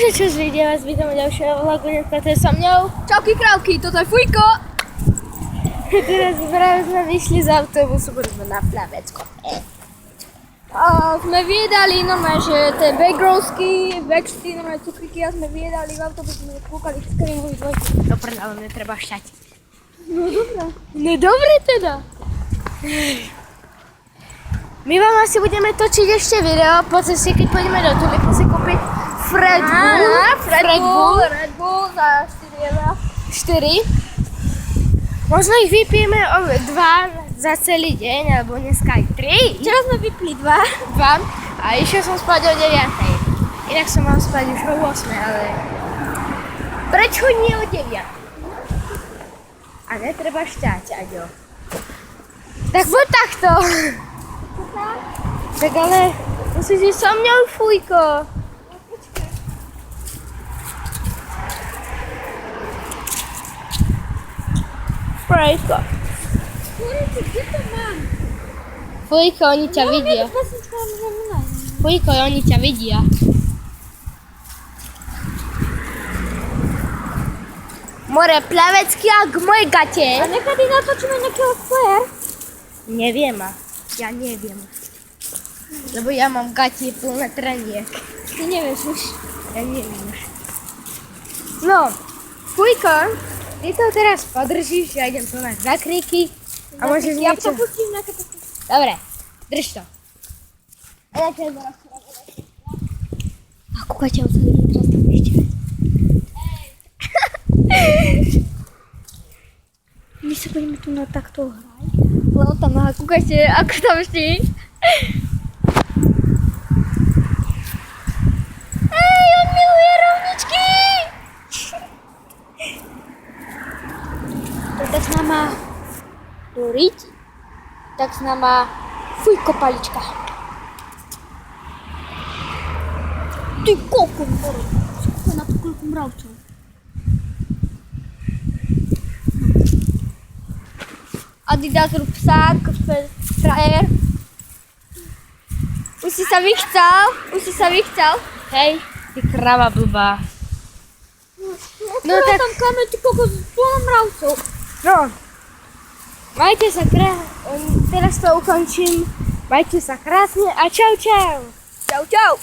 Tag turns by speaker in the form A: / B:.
A: Takže čo z videa vás vítam u ďalšieho vlogu, dneska to je so mňou.
B: Čauky krávky, toto je Fujko.
A: Teraz práve sme vyšli z autobusu, budeme na Plavecko.
B: A sme vyjedali normálne, že tie bagrowsky, večty, normálne cukriky a sme vyjedali v autobuse, sme kúkali v Screamový dvojku.
A: Dobre, ale netreba šťať.
B: No dobré.
A: No dobre teda. My vám asi budeme točiť ešte video po ceste, keď pôjdeme do Tulipu si kúpiť Red
B: Bull za 4 eurá.
A: 4. Možno ich vypijeme 2 za celý deň, alebo dneska aj 3.
B: Včera sme vypili 2.
A: A išiel som spať o 9. Inak som mal spať už o 8, ale prečo nie o 9? A netreba šťať, Aďo. Tak poď takto. Tak ale musíš ísť so mňou, Fujko. Fujko.
B: Kde to mám?
A: Fujko, oni ťa vidia. Fujko, oni ťa vidia. More plavecký a k moje gate.
B: A nekedy natočíme nejakého flair?
A: Neviem, ja neviem. Lebo ja mám gate plné treniek.
B: Ty nevieš už.
A: Ja neviem už. No, Fujko, ty to teraz podržíš, ja idem tu na zakríky. A môžeš
B: Ja
A: niečo...
B: to pustím nejaké také.
A: Dobre, drž to.
B: A ja ťa zaraz a kúkajte, on sa vidí teraz tam ešte. My sa budeme tu na takto hrať. Lebo tam, kúkajte, ako tam ští. Ej, on miluje rovničky! To tak s náma Doriť, tak s náma Fujko palička. Ty koľko mravcov. Skúkaj na to koľko mravcov. Adidas rúbsák, frajer. Už si sa vychcal.
A: Hej, ty krava blbá.
B: No tak tam kame, ty kokos, plno mravcov.
A: No, majte sa teraz to ukončím. Majte sa krásne a čau čau.
B: Čau, čau.